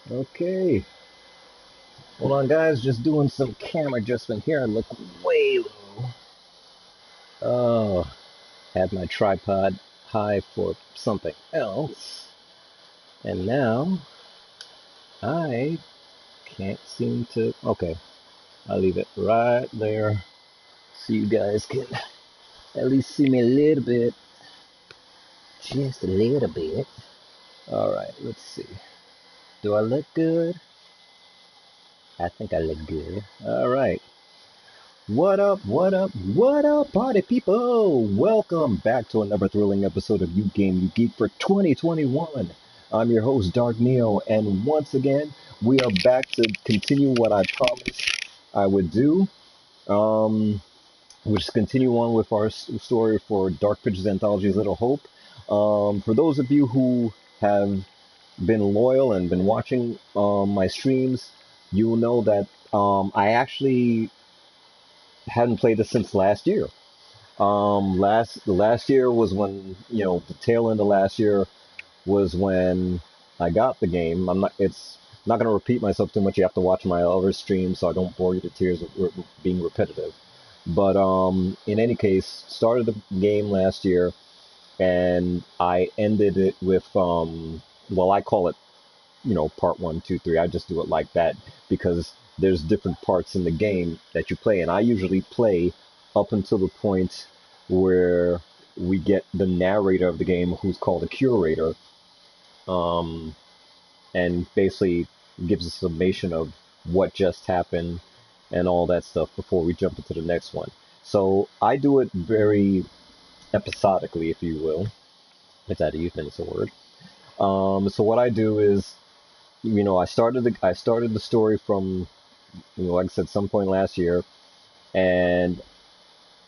Okay, hold on guys, just doing some camera adjustment here. I look way low. Oh, had my tripod high for something else, and now I can't seem to. Okay, I'll leave it right there so you guys can at least see me a little bit, just a little bit. All right, let's see. Do I look good? I think I look good. All right. What up, what up, what up, party people? Welcome back to another thrilling episode of UGAME, UGEEK for 2021. I'm your host, DARRKNEO, and once again, we are back to continue what I promised I would do, which is continue on with our story for Dark Pictures Anthology's Little Hope. For those of you who have been loyal and been watching my streams, you'll know that I actually hadn't played this since last year. Last year was when the tail end of last year was when I got the game. It's not gonna repeat myself too much. You have to watch my other streams so I don't bore you to tears of being repetitive. But in any case, started the game last year and I ended it with well, I call it part one, two, three. I just do it like that because there's different parts in the game that you play, and I usually play up until the point where we get the narrator of the game, who's called a curator, um, and basically gives a summation of what just happened and all that stuff before we jump into the next one. So I do it very episodically, if you will. If that even is a word. So what I do is I started the story from like I said, some point last year, and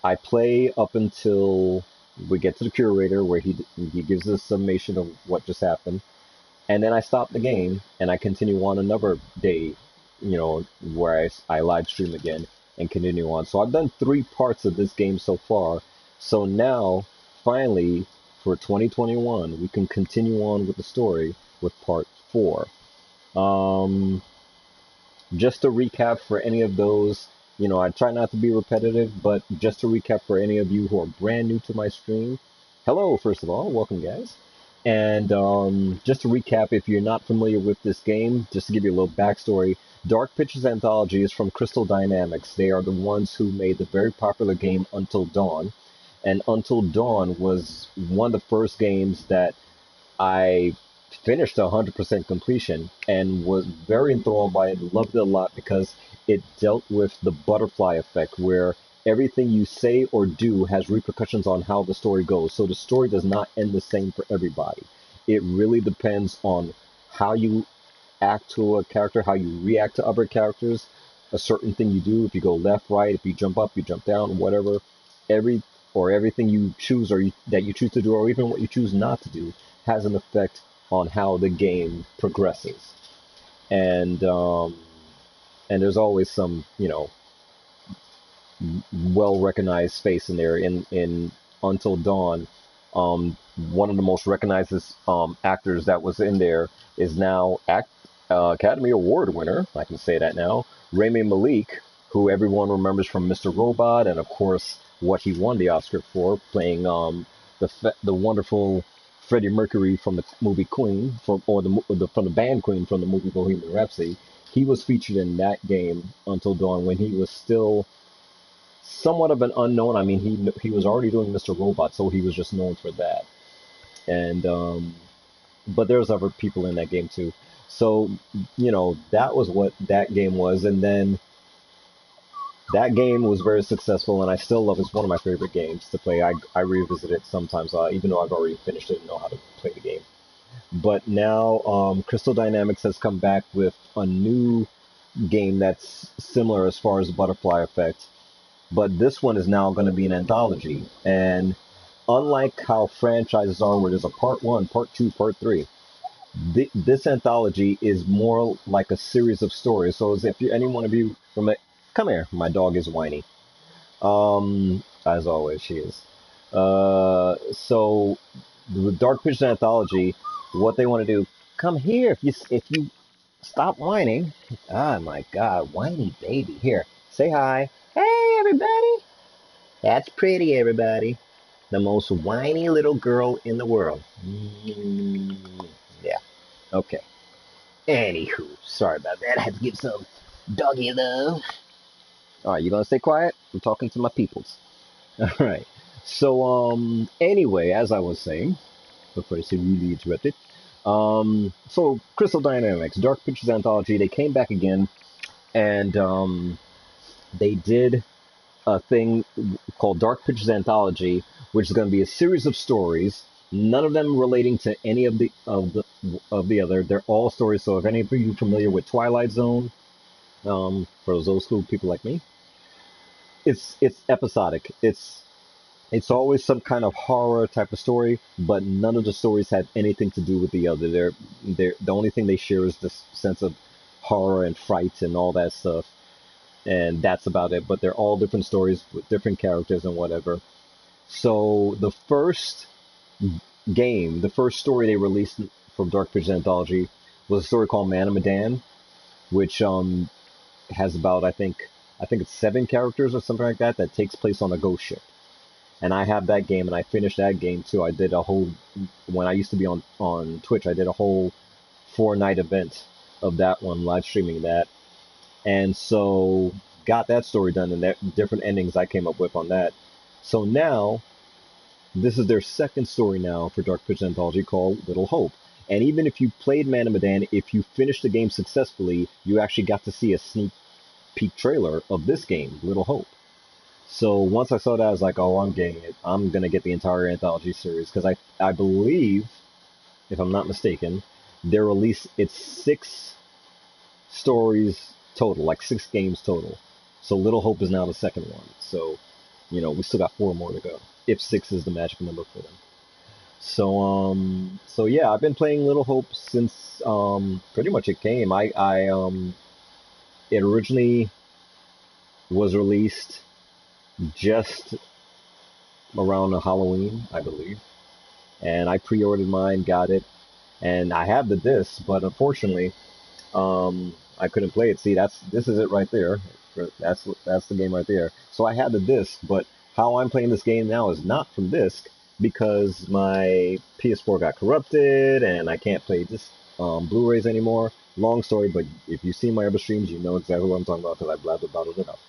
I play up until we get to the curator where he gives us a summation of what just happened, and then I stop the game and I continue on another day, where I live stream again and continue on. So I've done 3 parts of this game so far. So now, finally, for 2021, we can continue on with the story with part 4. Um, just to recap for any of those, I try not to be repetitive, but just to recap for any of you who are brand new to my stream, hello, first of all, welcome, guys. And just to recap, if you're not familiar with this game, just to give you a little backstory, Dark Pictures Anthology is from Crystal Dynamics. They are the ones who made the very popular game Until Dawn. And Until Dawn was one of the first games that I finished 100% completion and was very enthralled by it, loved it a lot because it dealt with the butterfly effect where everything you say or do has repercussions on how the story goes. So the story does not end the same for everybody. It really depends on how you act to a character, how you react to other characters, a certain thing you do, if you go left, right, if you jump up, you jump down, whatever, every or everything you choose that you choose to do, or even what you choose not to do, has an effect on how the game progresses. And and there's always some well recognized face in there in Until Dawn. One of the most recognized actors that was in there is now Academy Award winner. I can say that now. Rami Malek, who everyone remembers from Mr. Robot, and of course what he won the Oscar for, playing the wonderful Freddie Mercury from the movie Queen, from the band Queen from the movie Bohemian Rhapsody. He was featured in that game Until Dawn when he was still somewhat of an unknown. I mean, he was already doing Mr. Robot, so he was just known for that. And but there's other people in that game too. So that was what that game was, and then that game was very successful, and I still love it. It's one of my favorite games to play. I revisit it sometimes, even though I've already finished it and know how to play the game. But now Crystal Dynamics has come back with a new game that's similar as far as the butterfly effect, but this one is now going to be an anthology. And unlike how franchises are, where there's a part one, part two, part three, this anthology is more like a series of stories. So as if any one of you from it, come here, my dog is whiny. As always, she is. So the Dark Pictures anthology, what they want to do, come here. If you Stop whining. Oh my God, whiny baby. Here, say hi. Hey, everybody. That's pretty, everybody. The most whiny little girl in the world. Yeah, okay. Anywho, sorry about that. I had to give some doggy love. All right, you gonna stay quiet? I'm talking to my peoples. All right. So, anyway, as I was saying, before I say really interrupted, so Crystal Dynamics, Dark Pictures Anthology, they came back again, and they did a thing called Dark Pictures Anthology, which is going to be a series of stories. None of them relating to any of the other. They're all stories. So if any of you are familiar with Twilight Zone, for those old school people like me, it's episodic. It's always some kind of horror type of story, but none of the stories have anything to do with the other. They're the only thing they share is this sense of horror and fright and all that stuff, and that's about it. But they're all different stories with different characters and whatever. So the first story they released from Dark Pictures Anthology was a story called Man of Medan, which has about I think it's 7 characters or something like that that takes place on a ghost ship. And I have that game, and I finished that game too. I did a whole when I used to be on Twitch. I did a whole 4-night event of that one, live streaming that, and so got that story done and that different endings I came up with on that. So now this is their second story now for Dark Pictures Anthology called Little Hope. And even if you played Man of Medan, if you finished the game successfully, you actually got to see a sneak peek trailer of this game, Little Hope. So once I saw that, I was like, oh, I'm getting it. I'm going to get the entire anthology series because I believe, if I'm not mistaken, they're released, it's 6 stories total, like 6 games total. So Little Hope is now the second one. So, we still got 4 more to go, if 6 is the magic number for them. So yeah, I've been playing Little Hope since pretty much it came. It originally was released just around Halloween, I believe, and I pre-ordered mine, got it, and I have the disc, but unfortunately, I couldn't play it. See, this is it right there. That's the game right there. So I had the disc, but how I'm playing this game now is not from disc because my PS4 got corrupted and I can't play this Blu-rays anymore. Long story, but if you see my other streams, you know exactly what I'm talking about because I blabbed about it enough.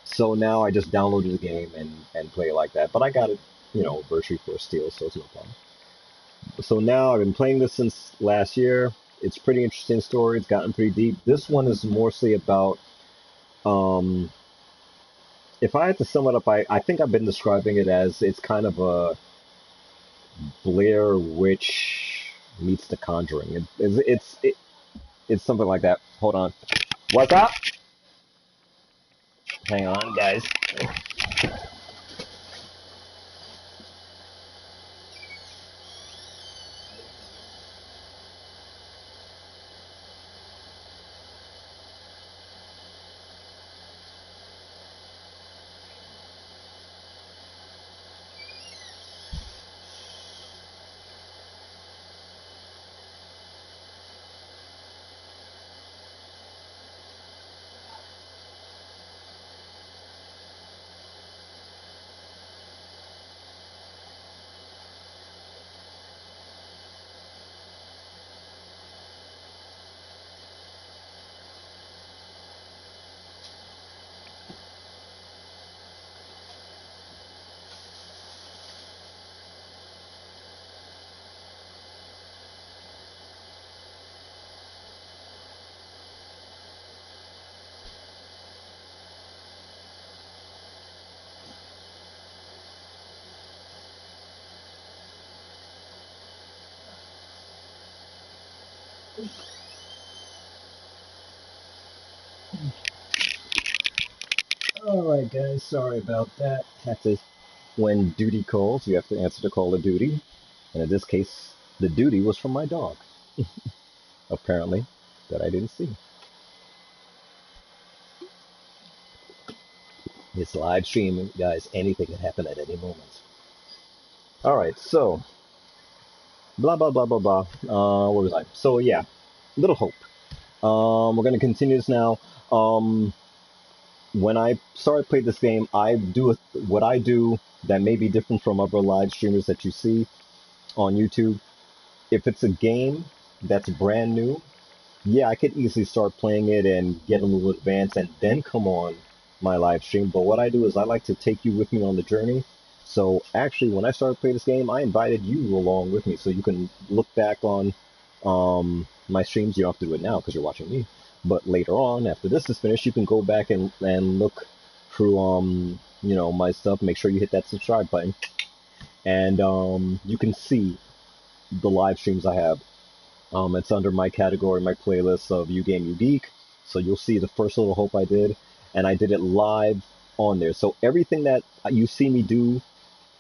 So now I just downloaded the game and play it like that. But I got it, virtually for a steal, so it's no problem. So now I've been playing this since last year. It's a pretty interesting story. It's gotten pretty deep. This one is mostly about, um, if I had to sum it up, I think I've been describing it as it's kind of a Blair Witch meets The Conjuring. It's something like that. Hold on. What's up? Hang on, guys. Alright, guys. Sorry about that. Have to, when duty calls, you have to answer the call of duty. And in this case, the duty was from my dog, apparently, that I didn't see. It's live streaming, guys. Anything can happen at any moment. All right, so blah blah blah blah blah. Where was I? So yeah, Little Hope. We're gonna continue this now. Um, when I started playing this game, what I do that may be different from other live streamers that you see on YouTube. If it's a game that's brand new, yeah, I could easily start playing it and get a little advanced and then come on my live stream. But what I do is I like to take you with me on the journey. So actually, when I started playing this game, I invited you along with me so you can look back on my streams. You don't have to do it now because you're watching me. But later on, after this is finished, you can go back and look through my stuff. Make sure you hit that subscribe button, and you can see the live streams I have. It's under my category, my playlist of UGAME UGEEK. So you'll see the first little hope I did, and I did it live on there. So everything that you see me do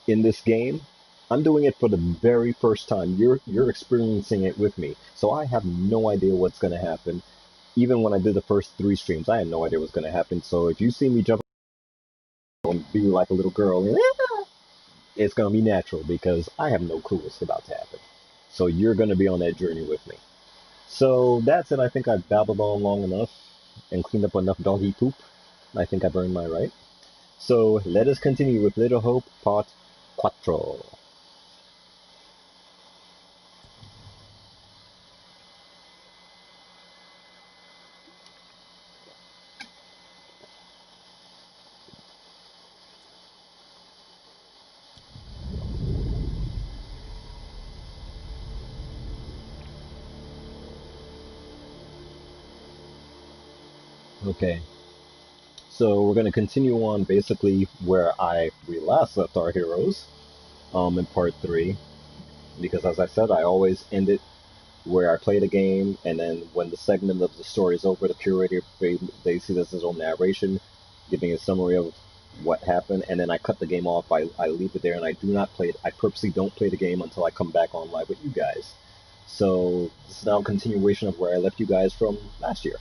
in this game, I'm doing it for the very first time. You're experiencing it with me. So I have no idea what's going to happen. Even when I did the first 3 streams, I had no idea what's going to happen. So if you see me jump and be like a little girl, it's going to be natural because I have no clue what's about to happen. So you're going to be on that journey with me. So that's it. I think I've babbled on long enough and cleaned up enough doggy poop. I think I've earned my right. So let us continue with Little Hope Part Quattro. Okay, so we're going to continue on basically where we last left our heroes in Part 3. Because as I said, I always end it where I play the game, and then when the segment of the story is over, the curator they see this as a narration, giving a summary of what happened, and then I cut the game off. I leave it there, and I do not play it. I purposely don't play the game until I come back on live with you guys. So this is now a continuation of where I left you guys from last year.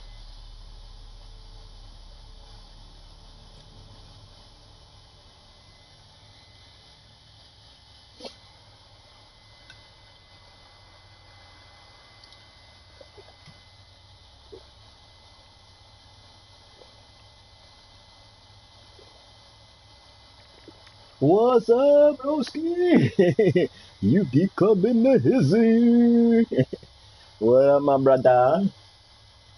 What's up, broski? You geek club in the hizzy. What up, my brother?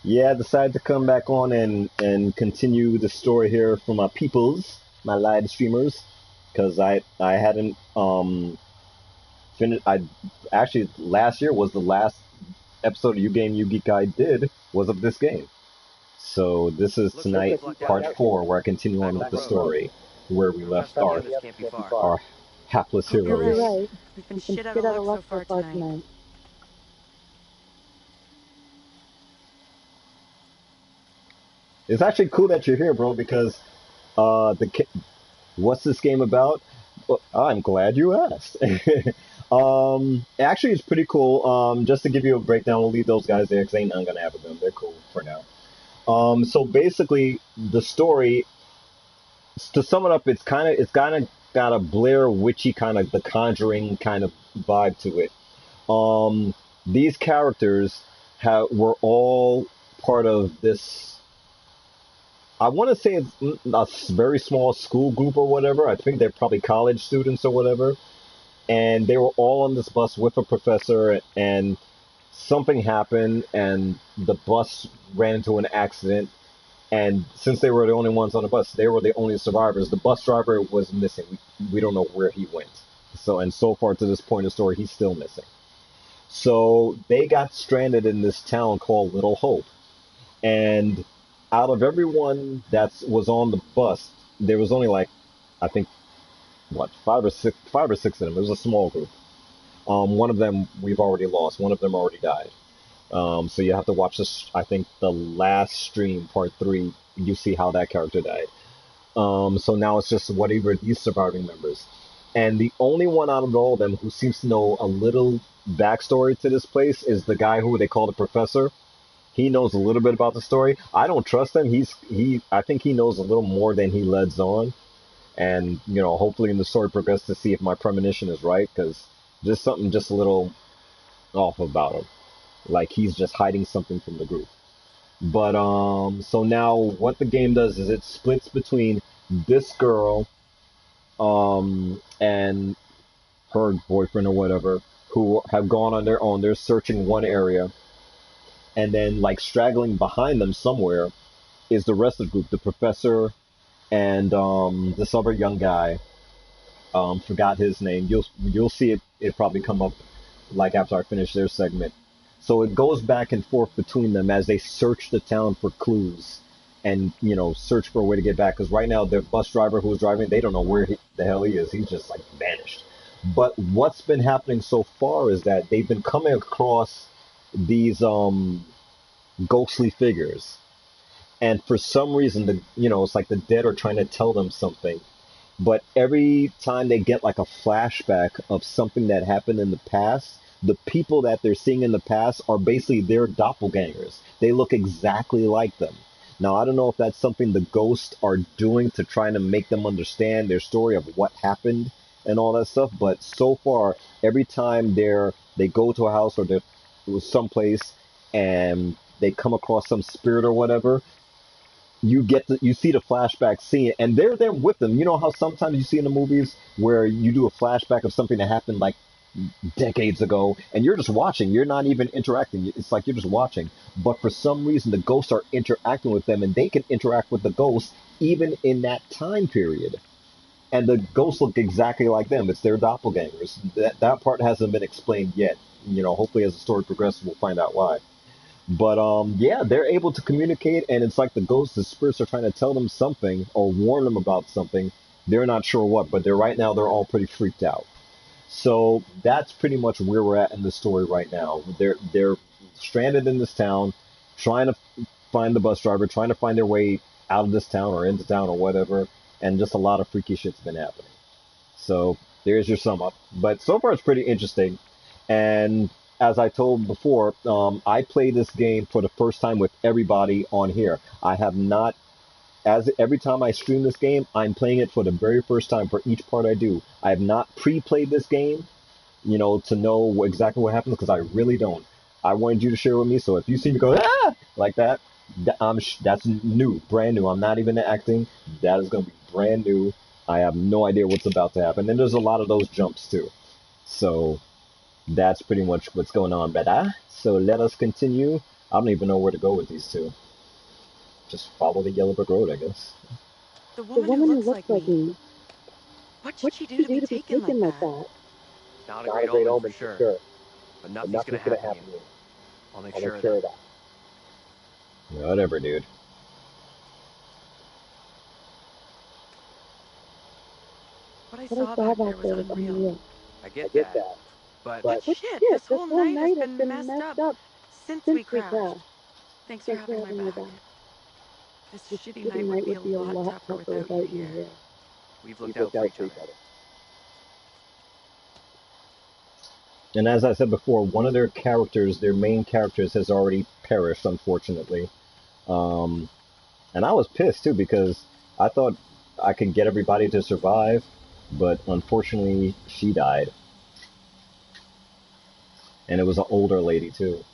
Yeah, I decided to come back on and continue the story here for my peoples, my live streamers, because I hadn't finished. I actually last year was the last episode of UGAME UGEEK I did was of this game. So this is tonight part 4, where I continue on with the story where we left our hapless Hope you're heroes. right. We've been shit out of luck so far tonight. It's actually cool that you're here, bro, because what's this game about? Well, I'm glad you asked. Actually, it's pretty cool. Just to give you a breakdown, we'll leave those guys there because ain't none gonna happen to them. They're cool for now. So basically, the story, to sum it up, it's kind of got a Blair Witchy kind of The Conjuring kind of vibe to it. These characters were all part of this. I want to say it's a very small school group or whatever. I think they're probably college students or whatever. And they were all on this bus with a professor, and something happened, and the bus ran into an accident. And since they were the only ones on the bus, they were the only survivors. The bus driver was missing. We don't know where he went. So far to this point in the story, he's still missing. So they got stranded in this town called Little Hope. And out of everyone that was on the bus, there was only like, I think, what, five or six of them. It was a small group. One of them we've already lost. One of them already died. So you have to watch this. I think the last stream, part 3, you see how that character died. So now it's just whatever these surviving members. And the only one out of all of them who seems to know a little backstory to this place is the guy who they call the professor. He knows a little bit about the story. I don't trust him. I think he knows a little more than he lets on. And, hopefully in the story progress to see if my premonition is right, because just something just a little off about him. Like he's just hiding something from the group. But so now what the game does is it splits between this girl and her boyfriend or whatever who have gone on their own. They're searching one area, and then like straggling behind them somewhere is the rest of the group, the professor and this other young guy. Forgot his name. You'll see it probably come up like after I finish their segment. So it goes back and forth between them as they search the town for clues and search for a way to get back. Because right now the bus driver who's driving, they don't know where the hell he is. He's just like vanished. But what's been happening so far is that they've been coming across these ghostly figures, and for some reason it's like the dead are trying to tell them something, but every time they get like a flashback of something that happened in the past, the people that they're seeing in the past are basically their doppelgangers. They look exactly like them. Now, I don't know if that's something the ghosts are doing to try to make them understand their story of what happened and all that stuff, but so far, every time they go to a house or they're someplace and they come across some spirit or whatever, you see the flashback scene and they're there with them. You know how sometimes you see in the movies where you do a flashback of something that happened like decades ago and you're just watching, you're not even interacting, it's like you're just watching, but for some reason the ghosts are interacting with them and they can interact with the ghosts even in that time period, and the ghosts look exactly like them. It's their doppelgangers. That part hasn't been explained yet. Hopefully as the story progresses we'll find out why. But yeah, they're able to communicate, and it's like the ghosts, the spirits are trying to tell them something or warn them about something. They're not sure what, but they're all pretty freaked out. So that's pretty much where we're at in the story right now. They're stranded in this town, trying to find the bus driver, trying to find their way out of this town or into town or whatever, and just a lot of freaky shit's been happening. So there's your sum up. But so far it's pretty interesting. And as I told before, I play this game for the first time with everybody on here. I have not, as every time I stream this game, I'm playing it for the very first time for each part I do. I have not pre-played this game, to know exactly what happens because I really don't. I wanted you to share with me, so if you see me go like that, that's new, brand new. I'm not even acting. That is going to be brand new. I have no idea what's about to happen. And there's a lot of those jumps too. So that's pretty much what's going on, Beda. So let us continue. I don't even know where to go with these two. Just follow the yellow brick road, I guess. The woman who looks like me. What should she do to be taken like that? Not a great omen for sure. But nothing's gonna happen to you. I'll make sure of that. Whatever, dude. What I saw back there was unreal. I get that. But shit, this whole night has been messed up since we crashed. Thanks for having my back. This shitty night would be a lot tougher without you here. we've looked out for each other. And as I said before, one of their characters, their main characters, has already perished, unfortunately. And I was pissed too because I thought I could get everybody to survive, but unfortunately she died. And it was an older lady too.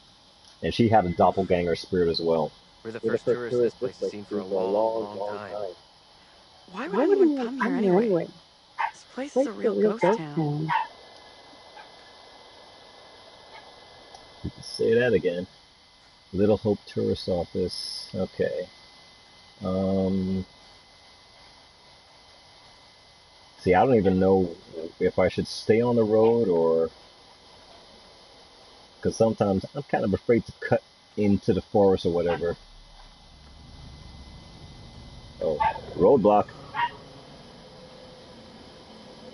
And she had a doppelganger spirit as well. We're the first tourists this place has seen for a long time. Why would anyone come here anyway? This place is a real ghost town. You can say that again. Little Hope Tourist Office. Okay. See, I don't even know if I should stay on the road or... Because sometimes I'm kind of afraid to cut into the forest or whatever. Oh, roadblock.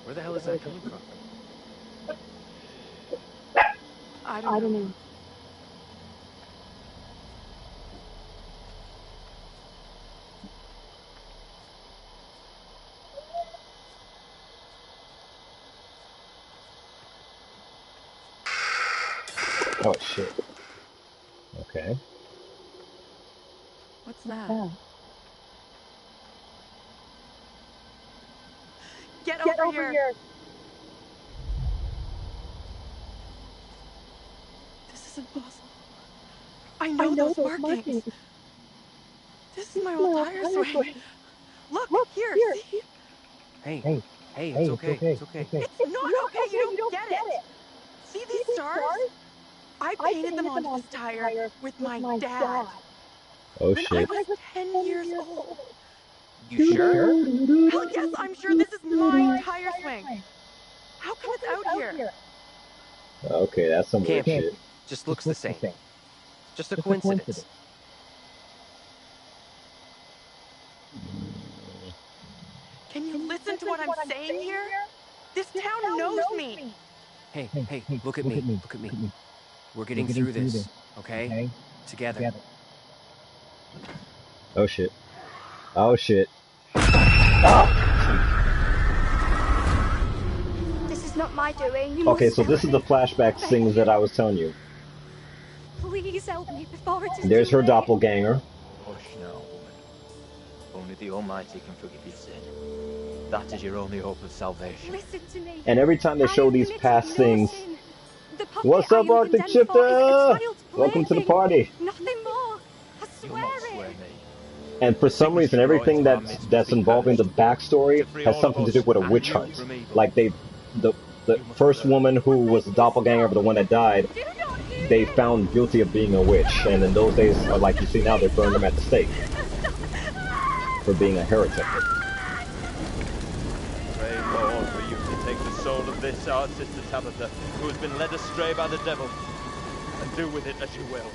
Where the hell is that coming from? I don't know. Oh, shit. Okay. What's that? Get over here! This is impossible. I know those markings. This is my old tire swing. Look, here, see? Hey, Hey, it's hey, it's okay. okay. It's okay. It's not okay, you don't get it. See these stars? I painted them onto this tire with my dad. Oh When I shit. was 10 years old. You sure? Hell yes, I'm sure this is my tire swing. How come it's out here? Okay, that's some weird Can't be. shit. Just looks the same. Just a coincidence. Can you listen to what I'm saying here? This town knows me. Hey, look at me. Look at me. We're getting through this, okay? Together. Oh shit. Oh shit. Ah! This is not my doing. Okay, so this is the flashback things that I was telling you. Please help me before it is There's too her late. doppelganger. Hush now, woman. Only the Almighty can forgive your sin. That is your only hope of salvation. Listen to me. And every time they show these past things, what's up, Arctic Shifter? Welcome to the party. Nothing more. I You'll swear not swear it. me. And for some reason, everything that's involving the backstory has something to do with a witch hunt. Like the first woman who was the doppelganger of the one that died, they found guilty of being a witch, and in those days, like you see now, they burned them at the stake for being a heretic. Pray, Lord, for you to take the soul of this, our sister Tabitha, who has been led astray by the devil, and do with it as you will.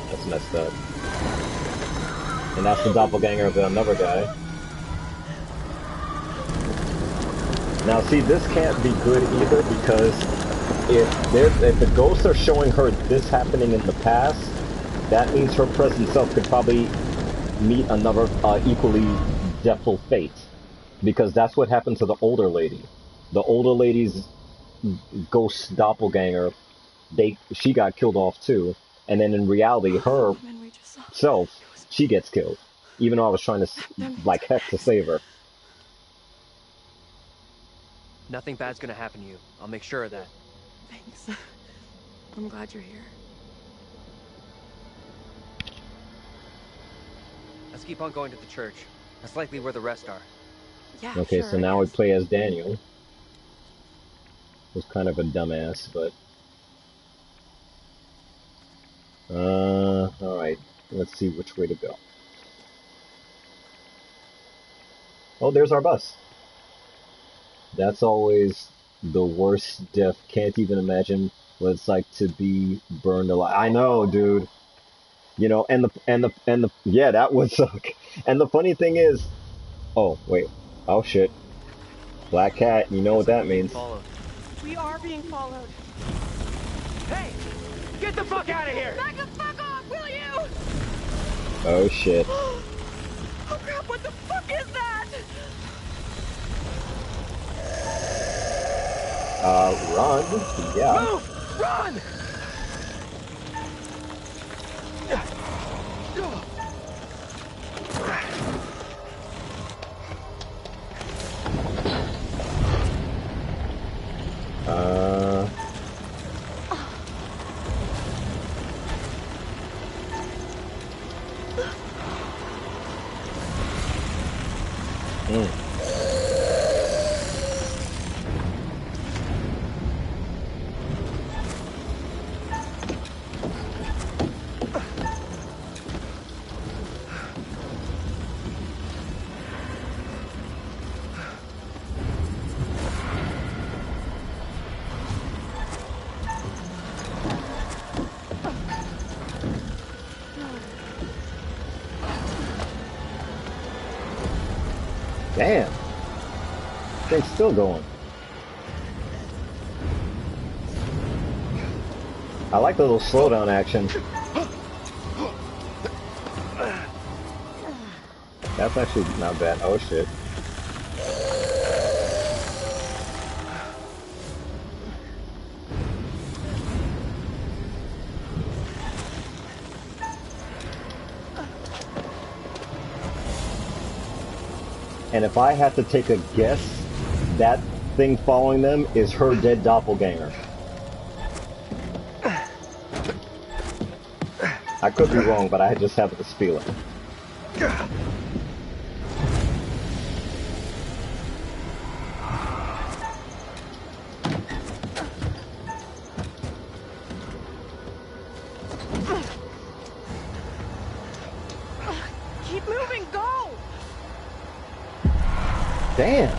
That's messed up. And that's the doppelganger of another guy. Now see, this can't be good either, because if the ghosts are showing her this happening in the past, that means her present self could probably meet another equally deathful fate. Because that's what happened to the older lady. The older lady's ghost doppelganger, she got killed off too. And then in reality, her self, she gets killed. Even though I was trying to, like heck, to save her. Nothing bad's gonna happen to you. I'll make sure of that. Thanks. I'm glad you're here. Let's keep on going to the church. That's likely where the rest are. Yeah, Okay, sure, so now we play as Daniel. Was kind of a dumbass, but... alright. Let's see which way to go. Oh, there's our bus. That's always the worst death. Can't even imagine what it's like to be burned alive. I know, dude. You know, and the yeah, that would suck. And the funny thing is, oh wait, oh shit, black cat. You know what that means? We are being followed. Hey, get the fuck out of here! Back the fuck off, will you? Oh shit. Oh crap! What the fuck is that? Run. Yeah. Move! Run! Damn. Thing's still going. I like the little slowdown action. That's actually not bad. Oh shit. And if I had to take a guess, that thing following them is her dead doppelganger. I could be wrong, but I just have this feeling. Keep moving, go! Damn!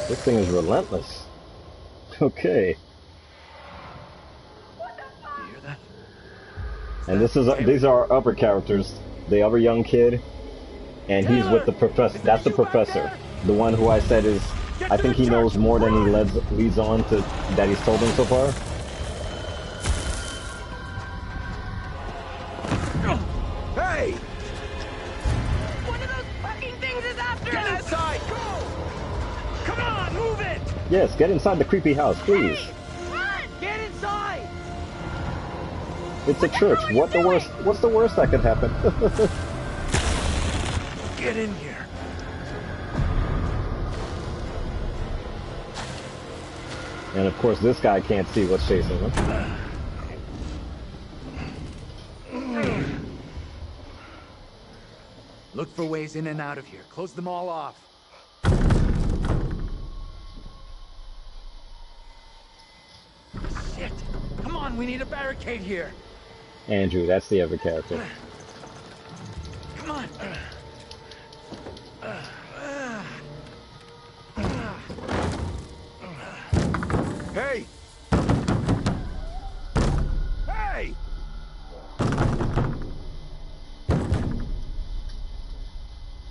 This thing is relentless. Okay. You hear that? And these are our upper characters. The other young kid, and he's with the professor. That's the professor. The one who I said is, I think he knows more than he leads on to, that he's told him so far. Hey! One of those fucking things is after us! Get inside! Go! Come on, move it! Yes, get inside the creepy house, please. Hey, run! Get inside! It's a church. What's the worst that could happen? Get in here. And of course, this guy can't see what's chasing him. Look for ways in and out of here. Close them all off. Shit! Come on, we need a barricade here. Andrew, that's the other character. Come on. Hey! Hey!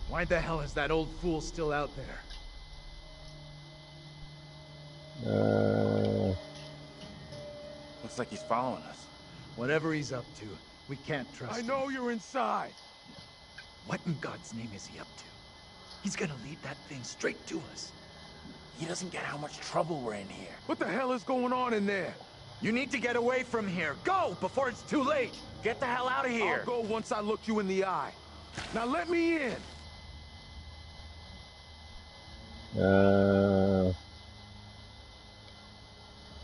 Why the hell is that old fool still out there? Looks like he's following us. Whatever he's up to, we can't trust I him. know you're inside. What in God's name is he up to? He's gonna lead that thing straight to us. He doesn't get how much trouble we're in here. What the hell is going on in there? You need to get away from here. Go before it's too late. Get the hell out of here. I'll go once I look you in the eye. Now let me in.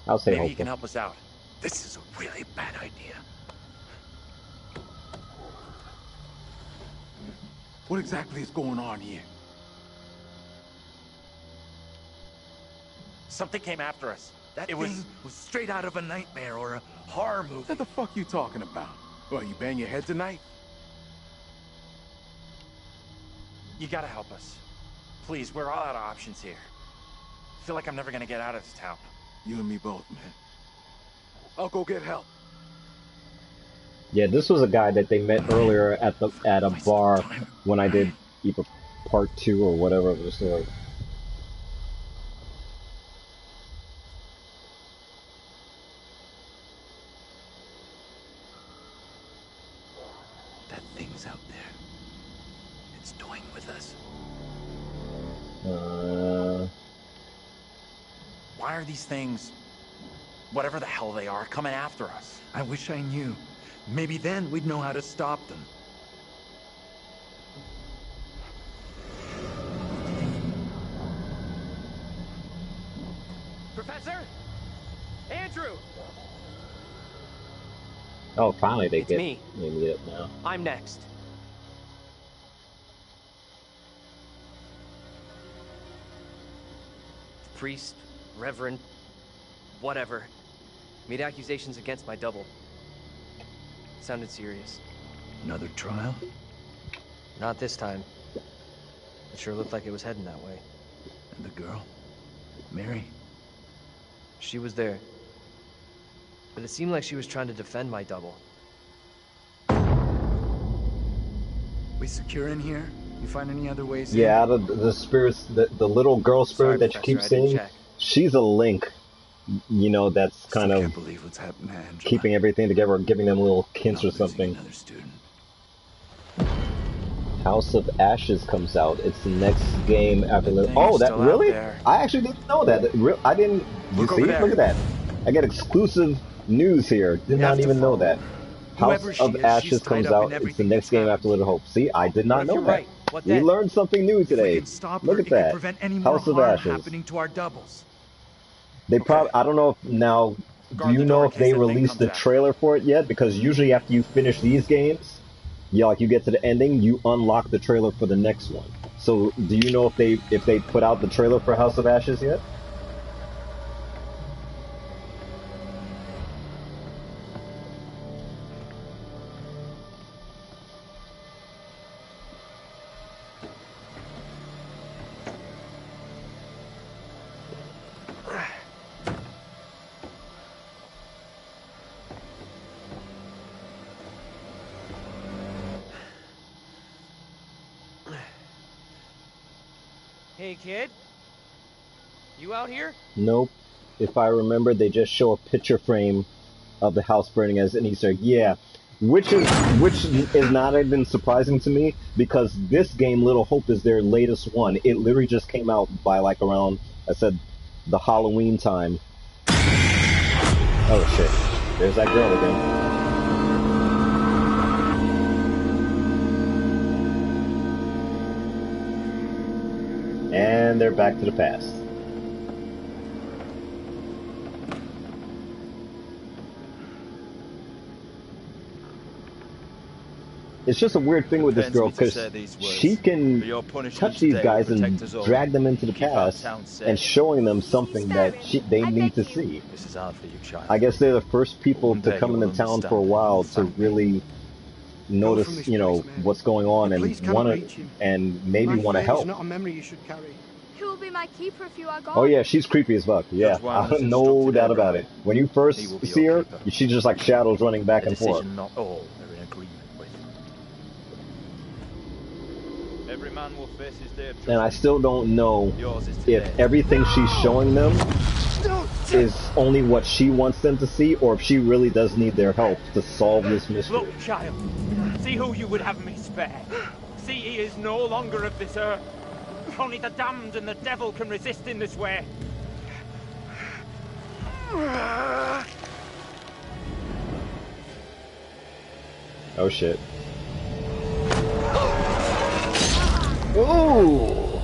I'll say Maybe you hopeful. can help us out. This is a really bad idea. What exactly is going on here? Something came after us. That It thing was straight out of a nightmare or a horror movie. What the fuck you talking about? What, you bang your head tonight? You gotta help us. Please, we're all out of options here. I feel like I'm never gonna get out of this town. You and me both, man. I'll go get help. Yeah, this was a guy that they met earlier at a bar when I did either part 2 or whatever of the story. That thing's out there. It's toying with us. Why are these things, whatever the hell they are, coming after us? I wish I knew. Maybe then we'd know how to stop them. Professor? Andrew! Oh, finally they It's get me. They meet up now. I'm next. Priest, reverend, whatever, made accusations against my double. Sounded serious. Another trial? Not this time. It sure looked like it was heading that way. And the girl? Mary? She was there. But it seemed like she was trying to defend my double. We secure in here? You find any other ways in? Yeah, out of the spirits, the little girl spirit Sorry, that you keep Professor, I didn't seeing, check. she's a link. You know, that's kind Still of can't believe what's happened to Angela. keeping everything together, giving them little hints Not or losing something. Another student. House of Ashes comes out. It's the next game after the. thing Oh, is that still out really? there. I actually didn't know that. I didn't. You Look see? over there. Look at that. I get exclusive news here. Did You not have to even know follow that. her. House Whoever she of is, Ashes she's tied comes up in out. It's the everything next that's game happened. after Little Hope. See, I did not What if know you're that. right? What We then? learned something new If we today. can stop Look her, at it that. can prevent any more House of harm Ashes. happening to our doubles. They probably. I don't know if now do you know if they released the trailer for it yet? Because usually after you finish these games, you get to the ending, you unlock the trailer for the next one. So do you know if they put out the trailer for House of Ashes yet? Hey, kid? You out here? Nope. If I remember, they just show a picture frame of the house burning as an Easter egg. Yeah, which is not even surprising to me because this game, Little Hope, is their latest one. It literally just came out by like around, I said, the Halloween time. Oh shit! There's that girl again. And they're back to the past. It's just a weird thing with this girl because she can touch these guys and drag them into the past and showing them something that they need to see. This is hard for you, child. I guess they're the first people to come into town for a while to really notice, what's going on and maybe want to help. Not a memory you should carry. Who will be my keeper if you are gone? Oh yeah, she's creepy as fuck. Yeah, no doubt about it. When you first see her, she's just like shadows running back and forth. Not all are in agreement with. Every man will face his day of judgment. And I still don't know if everything she's showing them is only what she wants them to see, or if she really does need their help to solve this mystery. Look, child, see who you would have me spare. See, he is no longer of this earth. Only the damned and the devil can resist in this way. Oh shit. Ooh!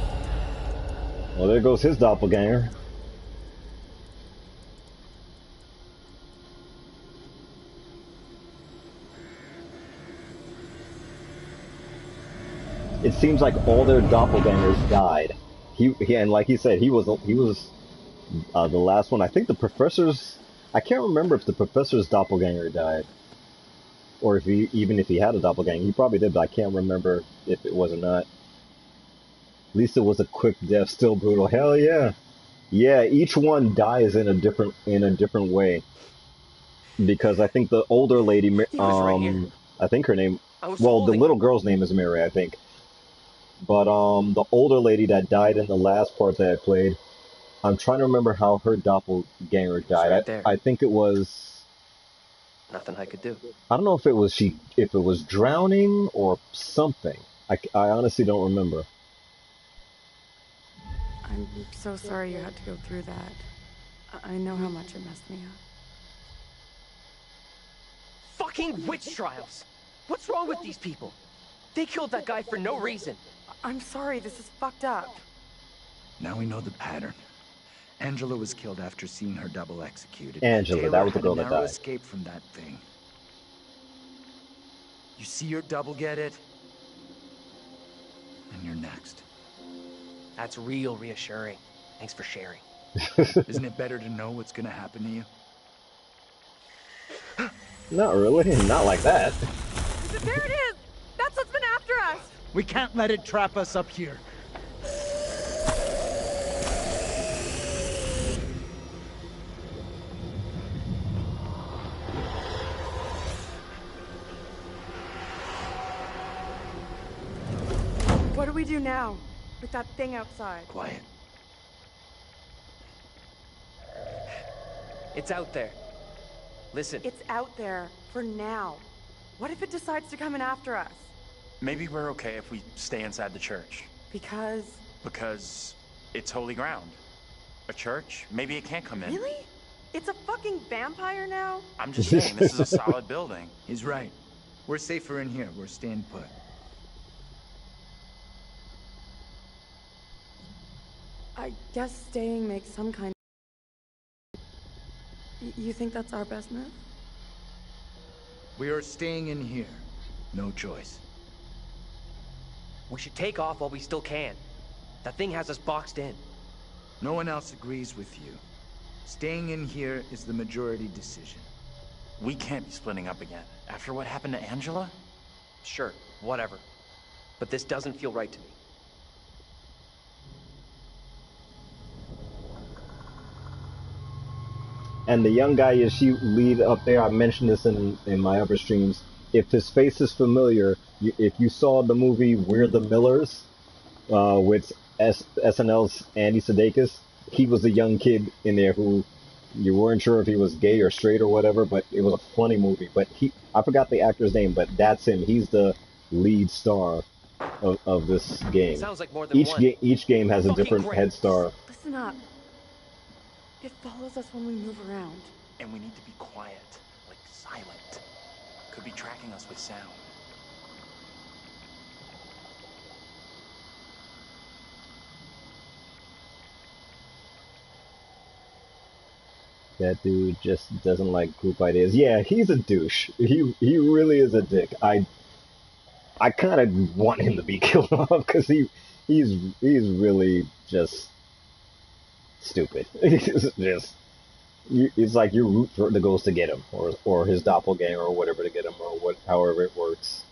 Well, there goes his doppelganger. It seems like all their doppelgangers died. He and like he said, he was the last one. I think the professor's. I can't remember if the professor's doppelganger died, or if even if he had a doppelganger. He probably did, but I can't remember if it was or not. At least it was a quick death, still brutal. Hell yeah, yeah. Each one dies in a different way, because I think the older lady, I think her name. Well, the little girl's name is Mary, I think. But the older lady that died in the last part that I played, I'm trying to remember how her doppelganger died. Right I think it was nothing I could do. I don't know if it was drowning or something. I honestly don't remember. I'm so sorry you had to go through that. I know how much it messed me up. Fucking witch trials! What's wrong with these people? They killed that guy for no reason. I'm sorry, this is fucked up. Now we know the pattern. Angela was killed after seeing her double executed. Angela, Taylor that was the had girl a that narrow died. escape from that thing. You see your double get it? And you're next. That's real reassuring. Thanks for sharing. Isn't it better to know what's gonna happen to you? Not really, not like that. There it is! That's what's been after us! We can't let it trap us up here. What do we do now? With that thing outside? Quiet. It's out there. Listen. It's out there for now. What if it decides to come in after us? Maybe we're okay if we stay inside the church. Because it's holy ground. A church? Maybe it can't come in. Really? It's a fucking vampire now? I'm just saying, this is a solid building. He's right. We're safer in here. We're staying put. I guess staying makes some kind You think that's our best move? We are staying in here. No choice. We should take off while we still can. That thing has us boxed in. No one else agrees with you. Staying in here is the majority decision. We can't be splitting up again. After what happened to Angela? Sure, whatever. But this doesn't feel right to me. And the young guy is she lead up there. I mentioned this in my other streams. If his face is familiar, if you saw the movie We're the Millers, with SNL's Andy Sudeikis, he was a young kid in there who you weren't sure if he was gay or straight or whatever, but it was a funny movie. But I forgot the actor's name, but that's him. He's the lead star of this game. Sounds like more than one. Each game has a different great. head star. Listen up. It follows us when we move around. And we need to be quiet, like silent. Could be tracking us with sound. That dude just doesn't like group ideas. Yeah, he's a douche. He really is a dick. I kind of want him to be killed off because he's really just stupid. It's like you root for the ghost to get him, or his doppelganger, or whatever to get him, or however it works.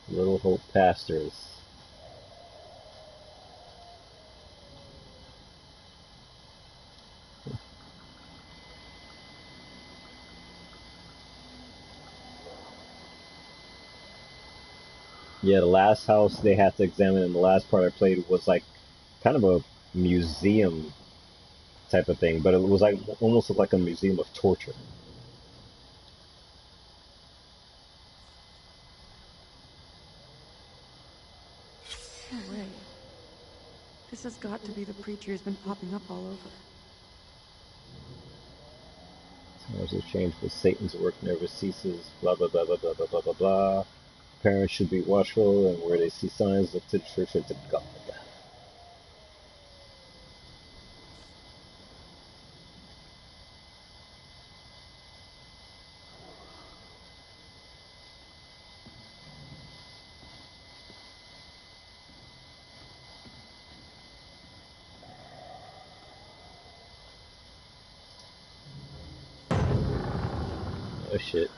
Little Hope Pastors. Yeah, the last house they had to examine in the last part I played was like kind of a museum type of thing, but it was like almost like a museum of torture. No way. This has got to be the preacher who's been popping up all over. Times have changed, but Satan's work never ceases. Blah blah blah blah blah blah blah blah blah. Parents should be watchful, and where they see signs, look to the church or to God. Oh shit.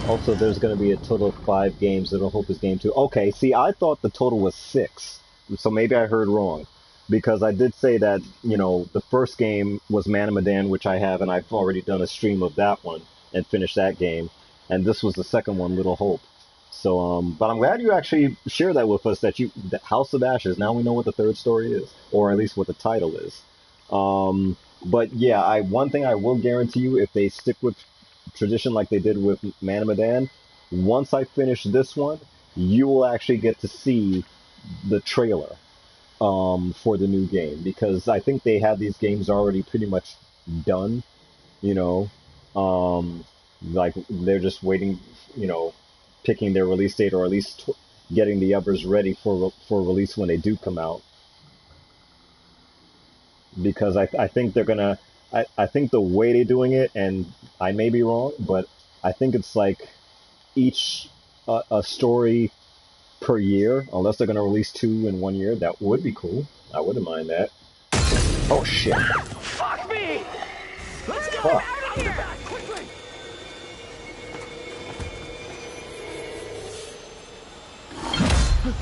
Also, there's going to be a total of 5 games. Little Hope is game 2. Okay, see, I thought the total was 6. So maybe I heard wrong. Because I did say that, you know, the first game was Man of Medan, which I have, and I've already done a stream of that one and finished that game. And this was the second one, Little Hope. So, but I'm glad you actually shared that with us, that House of Ashes, now we know what the third story is. Or at least what the title is. But yeah, one thing I will guarantee you, if they stick with tradition like they did with Man of Medan, once I finish this one, you will actually get to see the trailer for the new game, because I think they have these games already pretty much done, you know, like they're just waiting, you know, picking their release date, or at least getting the others ready for release when they do come out. Because I think they're gonna, I think the way they're doing it, and I may be wrong, but I think it's like each a story per year, unless they're gonna release 2 in 1 year. That would be cool. I wouldn't mind that. Oh shit! Fuck me! Let's get Fuck. out of here! Quickly!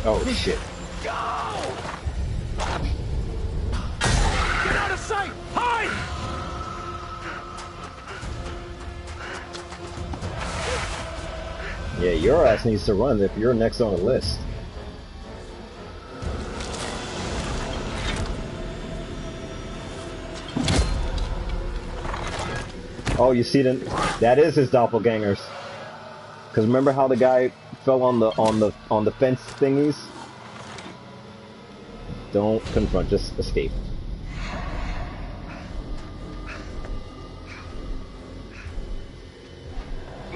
Oh shit! Go! Get out of sight! Hide! Yeah, your ass needs to run if you're next on the list. Oh, you see that is his doppelgangers. Cause remember how the guy fell on the fence thingies? Don't confront, just escape.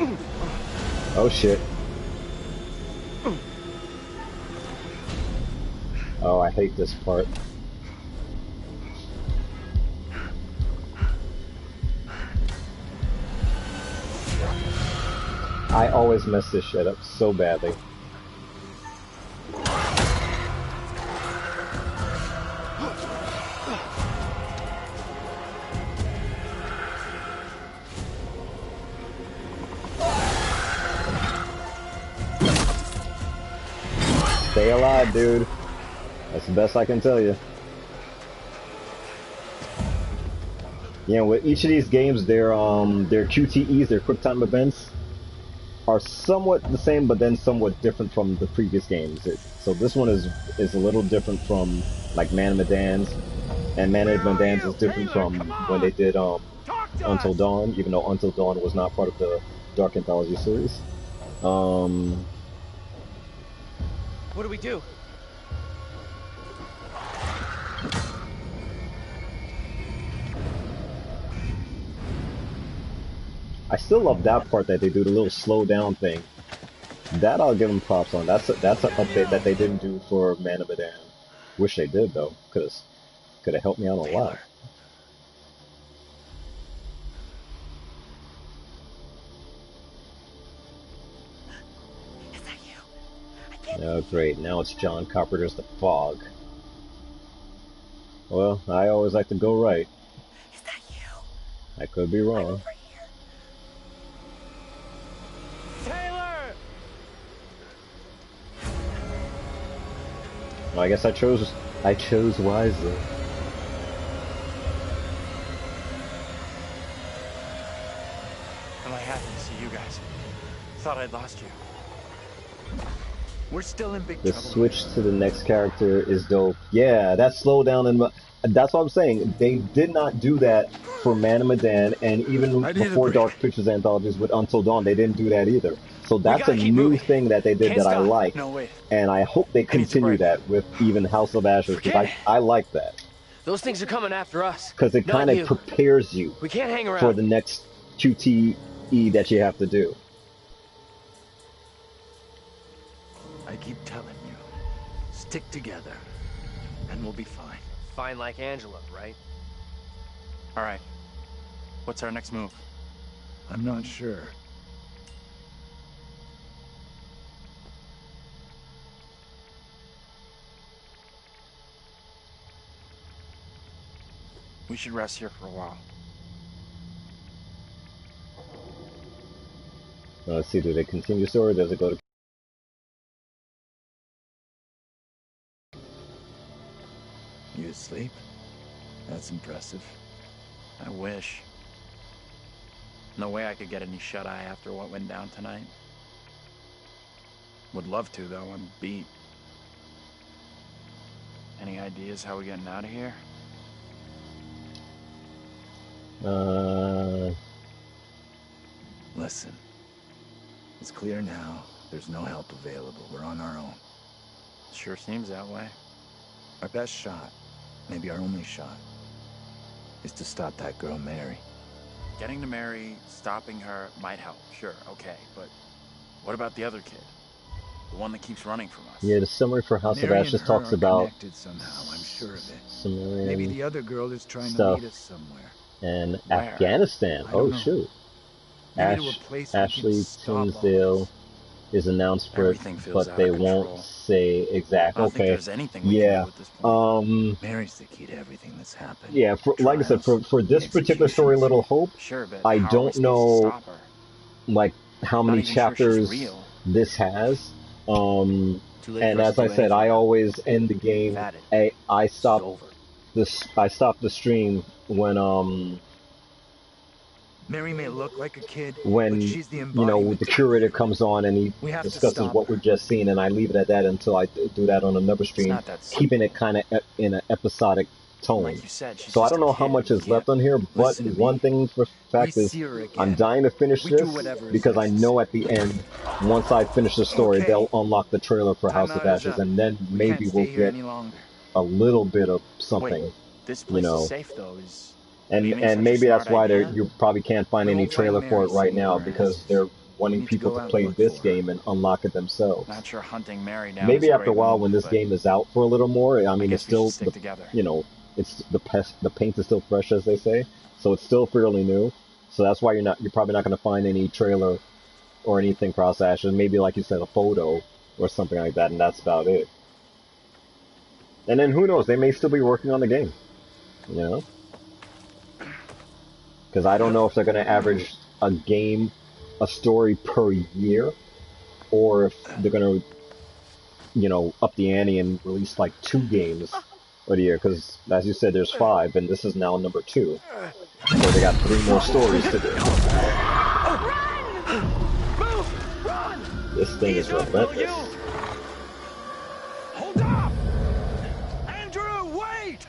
Oh shit. Oh, I hate this part. I always mess this shit up so badly. Stay alive, dude. That's the best I can tell you. You know, with each of these games, their QTEs, their quick time events, are somewhat the same, but then somewhat different from the previous games. So this one is a little different from like Man of Medan's, and Man of Medan's is different from when they did Until Dawn, even though Until Dawn was not part of the Dark Anthology series. What do we do? I still love that part that they do, the little slow down thing. That I'll give them props on. That's an update that they didn't do for Man of Medan. Wish they did though, because could have helped me out a lot. Is that you? I can't. Oh great, now it's John Carpenter's The Fog. Well, I always like to go right. Is that you? I could be wrong. Taylor! Well, I guess I chose wisely. I'm like happy to see you guys. Thought I'd lost you. We're still in big The trouble. switch to the next character is dope. Yeah, that slowdown and that's what I'm saying. They did not do that for Man of Medan, and even before Dark Pictures Anthologies with Until Dawn, they didn't do that either. So that's a new thing that they did that I like, and I hope they continue that with even House of Ashes, because I like that. Those things are coming after us. Because it kind of prepares you We can't hang around for the next QTE that you have to do. I keep telling you, stick together, and we'll be fine. Fine like Angela, right? All right. What's our next move? I'm not sure. We should rest here for a while. Let's see, do they continue the story or does it go to... You asleep? That's impressive. I wish. No way I could get any shut-eye after what went down tonight. Would love to, though. I'm beat. Any ideas how we're getting out of here? Listen. It's clear now. There's no help available. We're on our own. Sure seems that way. Our best shot, maybe our only shot, is to stop that girl, Mary. Getting to Mary, stopping her might help, sure, okay, but what about the other kid? The one that keeps running from us? Yeah, the summary for House of Mary Ashes and her talks are about connected somehow, I'm sure of it. Sumerian Maybe the other girl is trying stuff. to lead us somewhere. And Where? Afghanistan. I don't Oh know. shoot. Maybe to a place we can Ashley stop all Tinsdale this. is announced for it, Everything feels but out they of won't control. say exact. I don't think Okay. there's anything we can Yeah. do at this point. Mary's the key to everything that's happened. Yeah, like I said, for this particular story, Little Hope, Sure, but I how are we don't supposed to know stop her? like how Not many even sure she's chapters real. this has. Too late And for us as to I do said, I anything. always end the game. Had it. I It's stopped over. I stopped the stream when Mary may look like a kid, but when she's the you know embodiment the of curator evil. comes on and he We have to discusses stop what her. we've just seen, and I leave it at that until I do that on another stream, not that simple. keeping it kind of in an episodic tone. Like you said, she's So I just don't a know how kid. much We is can't- left on here, but Listen to one me. thing for fact We is see her I'm again. dying to finish We do this whatever is because I know at the end, once I finish the story, Okay. they'll unlock the trailer for House of Timeout is Ashes, up. and then We maybe can't we'll stay here get any longer. a little bit of something, Wait, this you place know. is safe though. Is And leaving such a maybe that's smart why idea? you probably can't find We any won't find trailer for Mary it right singing now her because ashes. they're wanting people to play this game and unlock it themselves. Not sure hunting Mary down Maybe is a after a great while, move, when this but game is out for a little more, I mean, it's guess we should still stick together. you know, it's the paint is still fresh, as they say, so it's still fairly new. So that's why you're probably not going to find any trailer or anything cross ashes. Maybe, like you said, a photo or something like that, and that's about it. And then who knows? They may still be working on the game, you know? Because I don't know if they're going to average a story per year, or if they're going to, you know, up the ante and release like 2 games a year. Because, as you said, there's 5, and this is now number 2. So they got 3 more stories to do. This thing is relentless. Hold up! Andrew, wait!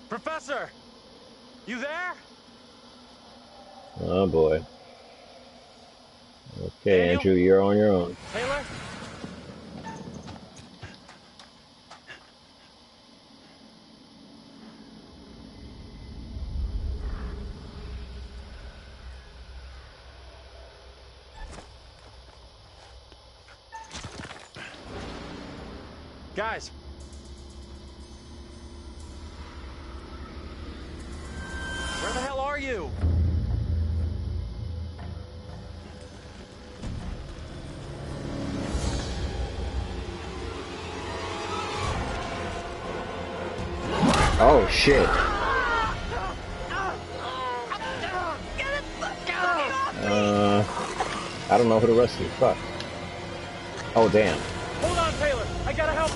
Professor! You there? Oh boy. Okay, Daniel? Andrew, you're on your own. Taylor? Guys! Where the hell are you? Oh shit. I don't know who to rescue. Fuck. Oh damn. Hold on, Taylor! I gotta help!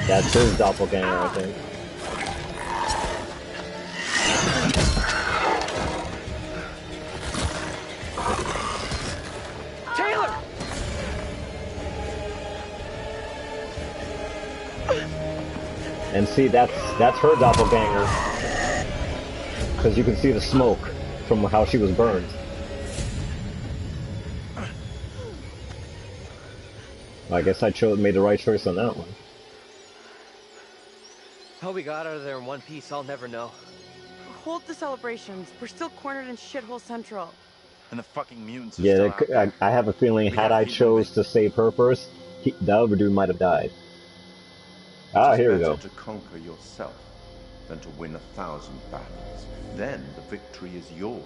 That's his doppelganger, I think. Taylor! And see, that's her doppelganger. Because you can see the smoke from how she was burned. I guess I made the right choice on that one. How we got out of there in one piece, I'll never know. Hold the celebrations. We're still cornered in Shithole Central. And the fucking mutants are Yeah, still out there. I have a feeling had I chose to save her first, the other dude might have died. Ah, here we go. It's better to conquer yourself than to win 1,000 battles. Then the victory is yours.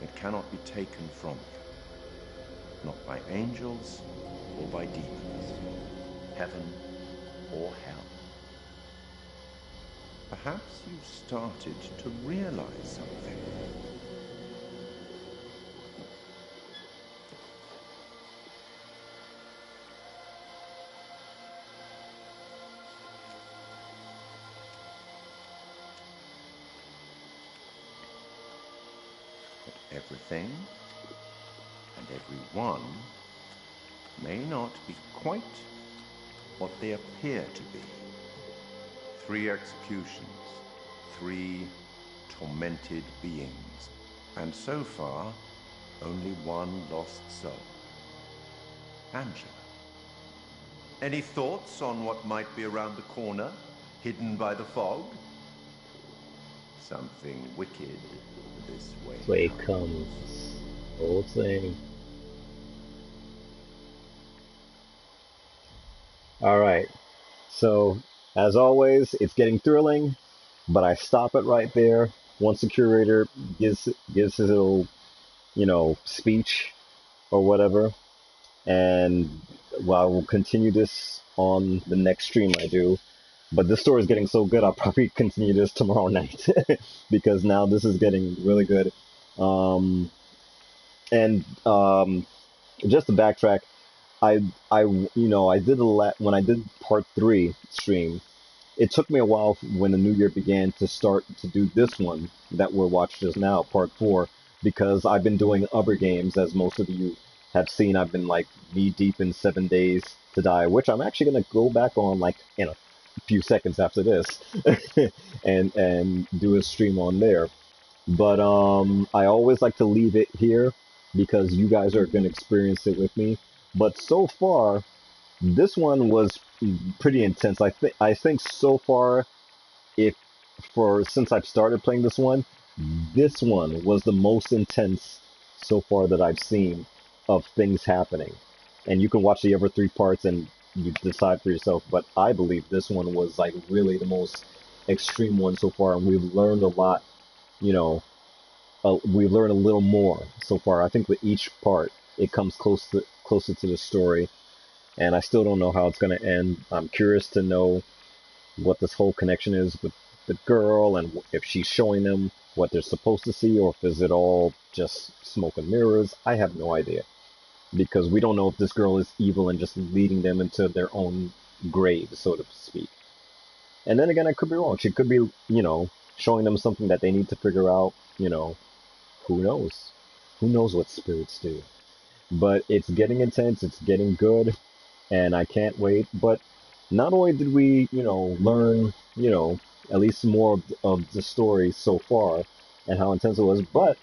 It cannot be taken from you. Not by angels or by demons. Heaven or hell. Perhaps you've started to realize something. That everything and everyone may not be quite what they appear to be. 3 executions, 3 tormented beings, and so far, only 1 lost soul. Angela. Any thoughts on what might be around the corner, hidden by the fog? Something wicked this way. This way comes. Whole thing. Alright. So, as always, it's getting thrilling, but I stop it right there. Once the curator gives his little, you know, speech or whatever, and well, I will continue this on the next stream I do. But this story is getting so good, I'll probably continue this tomorrow night because now this is getting really good. Just to backtrack, I did when I did part 3 stream. It took me a while when the new year began to start to do this one that we're watching just now, part 4, because I've been doing other games, as most of you have seen. I've been like knee deep in 7 Days to Die, which I'm actually gonna go back on like in a few seconds after this, and do a stream on there. But I always like to leave it here because you guys are going to experience it with me. But so far, this one was pretty intense. I think so far, if for since I've started playing this one was the most intense so far that I've seen of things happening. And you can watch the other three parts and you decide for yourself. But I believe this one was like really the most extreme one so far, and we've learned a lot. You know, we learn a little more so far. I think with each part, it comes closer to the story, and I still don't know how it's going to end. I'm curious to know what this whole connection is with the girl, and if she's showing them what they're supposed to see, or if is it all just smoke and mirrors. I have no idea, because we don't know if this girl is evil and just leading them into their own grave, so to speak. And then again, I could be wrong. She could be, showing them something that they need to figure out. Who knows? Who knows what spirits do? But it's getting intense, it's getting good, and I can't wait. But not only did we, learn, at least more of the story so far and how intense it was, but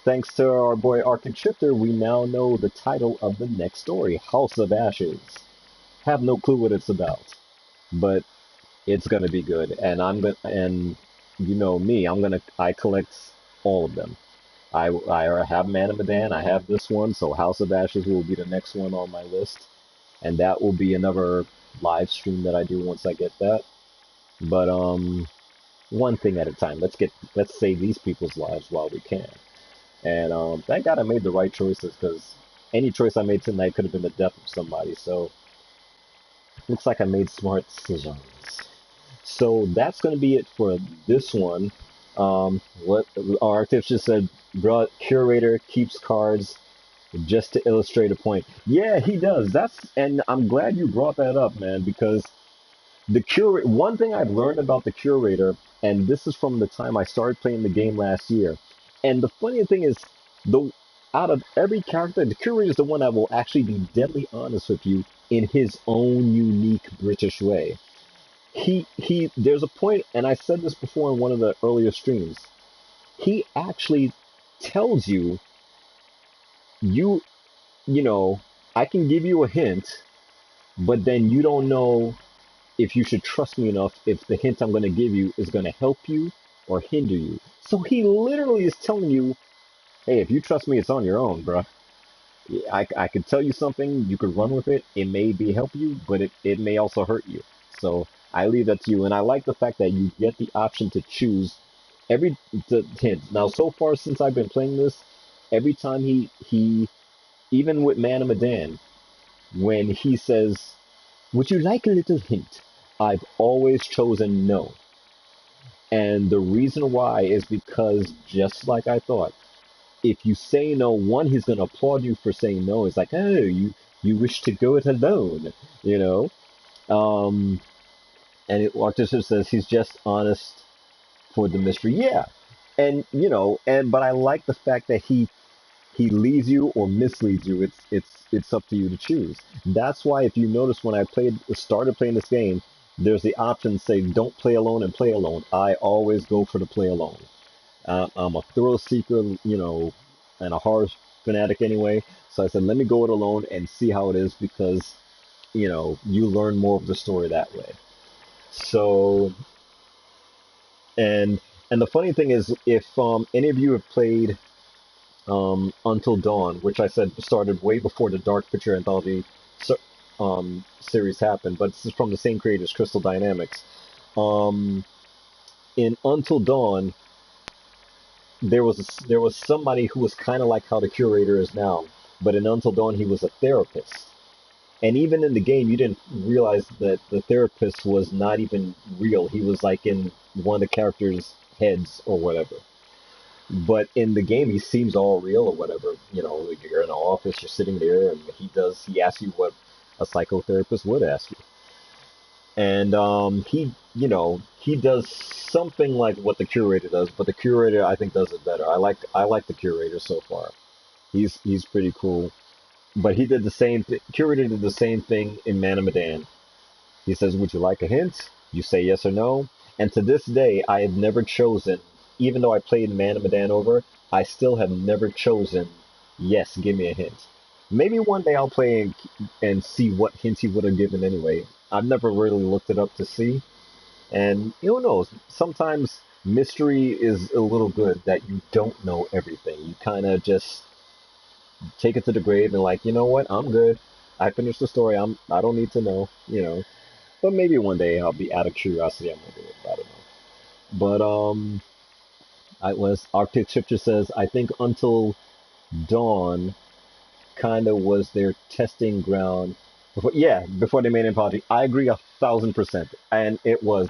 thanks to our boy Arctic Shifter, we now know the title of the next story, House of Ashes. Have no clue what it's about, but it's gonna be good. And and you know me, I collect all of them. I have Man of Medan, I have this one, so House of Ashes will be the next one on my list, and that will be another live stream that I do once I get that. But one thing at a time. Let's save these people's lives while we can. And thank God I made the right choices, because any choice I made tonight could have been the death of somebody. So looks like I made smart decisions. So that's going to be it for this one. What our artist just said, bro, curator keeps cards just to illustrate a point. Yeah, he does. And I'm glad you brought that up, man, because one thing I've learned about the curator, and this is from the time I started playing the game last year. And the funny thing is, the out of every character, the curator is the one that will actually be deadly honest with you in his own unique British way. There's a point, and I said this before in one of the earlier streams. He actually tells you, you know, I can give you a hint, but then you don't know if you should trust me enough, if the hint I'm going to give you is going to help you or hinder you. So he literally is telling you, hey, if you trust me, it's on your own, bro. I could tell you something, you could run with it. It may be help you, but it may also hurt you. So I leave that to you. And I like the fact that you get the option to choose the hint. Now, so far since I've been playing this, every time he even with Man of Medan, when he says, would you like a little hint? I've always chosen no. And the reason why is because, just like I thought, if you say no, one, he's going to applaud you for saying no. It's like, oh, you wish to go it alone, you know? And Artisan says he's just honest for the mystery. Yeah. And, but I like the fact that he leads you or misleads you. It's up to you to choose. That's why, if you notice, when I started playing this game, there's the option to say don't play alone and play alone. I always go for the play alone. I'm a thrill seeker, and a horror fanatic anyway. So I said, let me go it alone and see how it is, because you learn more of the story that way. So, and the funny thing is, if any of you have played Until Dawn, which I said started way before the Dark Picture Anthology series happened, but this is from the same creators, Crystal Dynamics. In Until Dawn, there was somebody who was kind of like how the curator is now, but in Until Dawn he was a therapist. And even in the game, you didn't realize that the therapist was not even real. He was like in one of the characters' heads or whatever. But in the game, he seems all real or whatever. Like you're in an office, you're sitting there, and he asks you what a psychotherapist would ask you. And he does something like what the curator does, but the curator, I think, does it better. I like the curator so far. He's pretty cool. But he did the same thing. Curator did the same thing in Man of Medan. He says, would you like a hint? You say yes or no. And to this day, I have never chosen, even though I played Man of Medan over, I still have never chosen, yes, give me a hint. Maybe one day I'll play and see what hints he would have given anyway. I've never really looked it up to see. And who knows? Sometimes mystery is a little good that you don't know everything. You kind of just take it to the grave and like, you know what? I'm good. I finished the story. I don't need to know, you know. But maybe one day I'll be out of curiosity. I might do it. I don't know. But I was Arctic Shifter says I think Until Dawn kind of was their testing ground. Before they made Anthology. I agree 1,000%, and it was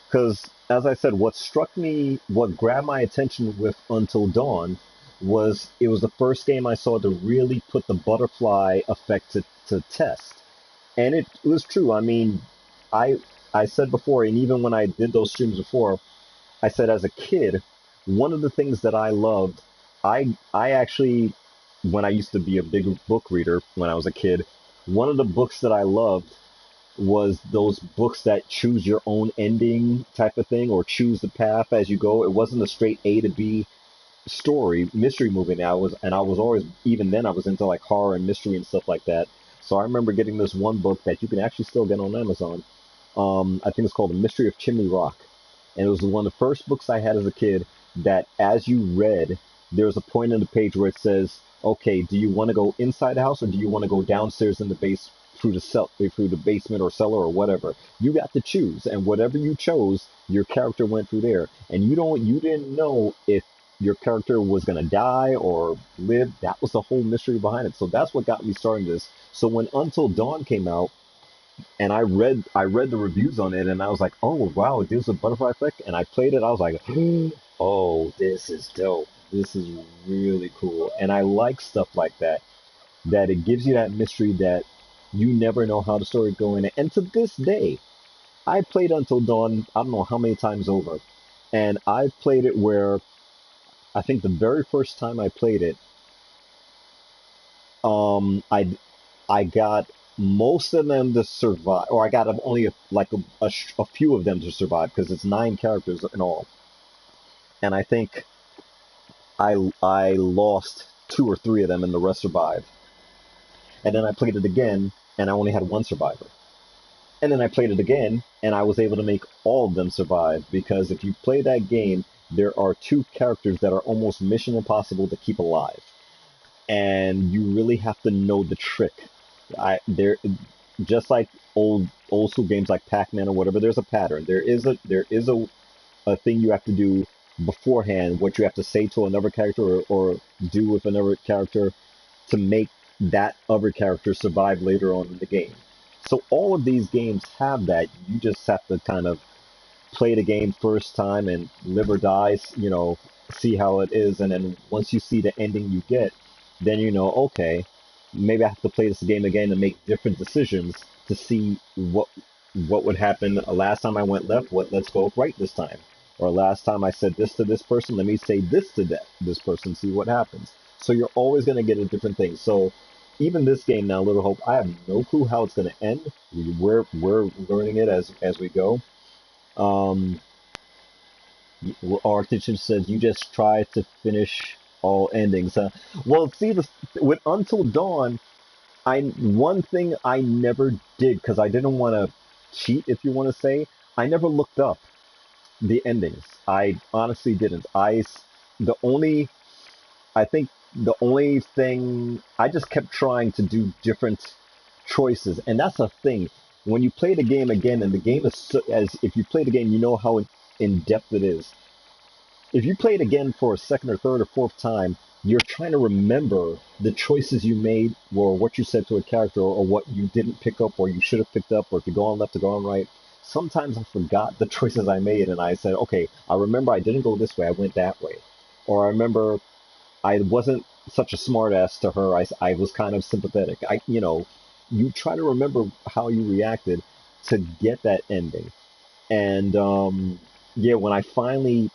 because, as I said, what struck me, what grabbed my attention with Until Dawn was it was the first game I saw to really put the butterfly effect to test. And it was true. I mean, I I said before, and even when I did those streams before, I said as a kid, one of the things that I loved, I actually, when I used to be a big book reader when I was a kid, one of the books that I loved was those books that choose your own ending type of thing or choose the path as you go. It wasn't a straight A to B story mystery movie. And I was always, even then I was into like horror and mystery and stuff like that. So I remember getting this one book that you can actually still get on Amazon. I think it's called The Mystery of Chimney Rock, and it was one of the first books I had as a kid that as you read, there's a point in the page where it says, okay, do you want to go inside the house or do you want to go downstairs in the base through the basement or cellar or whatever? You got to choose, and whatever you chose, your character went through there, and you didn't know if your character was going to die or live. That was the whole mystery behind it. So that's what got me starting this. So when Until Dawn came out, and I read the reviews on it, and I was like, oh wow, it gives a butterfly effect. And I played it, I was like, oh, this is dope. This is really cool. And I like stuff like that. That it gives you that mystery that you never know how the story going. And to this day, I played Until Dawn, I don't know how many times over. And I've played it where I think the very first time I played it, um, I I got most of them to survive, or I got only a few of them to survive because it's 9 characters in all, and I think I lost 2 or 3 of them, and the rest survived. And then I played it again, and I only had one survivor. And then I played it again, and I was able to make all of them survive because if you play that game, there are 2 characters that are almost mission impossible to keep alive, and you really have to know the trick. There, just like old school games like Pac-Man or whatever, there's a pattern. There is a thing you have to do beforehand, what you have to say to another character or do with another character to make that other character survive later on in the game. So all of these games have that. You just have to kind of play the game first time and live or die, see how it is, and then once you see the ending you get, then you know, okay, maybe I have to play this game again and make different decisions to see what would happen. Last time I went left, let's go right this time. Or last time I said this to this person, let me say this to this person, see what happens. So you're always going to get a different thing. So even this game now, Little Hope, I have no clue how it's going to end. We're learning it as we go. Our teacher says you just try to finish all endings. Well, see, with Until Dawn, one thing I never did because I didn't want to cheat, if you want to say, I never looked up the endings. I honestly didn't. The only, I think the only thing I just kept trying to do different choices, and that's a thing. When you play the game again, and the game is as if you play the game, you know how in depth it is. If you play it again for a second or third or fourth time, you're trying to remember the choices you made or what you said to a character or what you didn't pick up or you should have picked up or if you go on left to go on right. Sometimes I forgot the choices I made and I said, okay, I remember I didn't go this way, I went that way. Or I remember I wasn't such a smartass to her, I was kind of sympathetic. You try to remember how you reacted to get that ending. And yeah, when I finally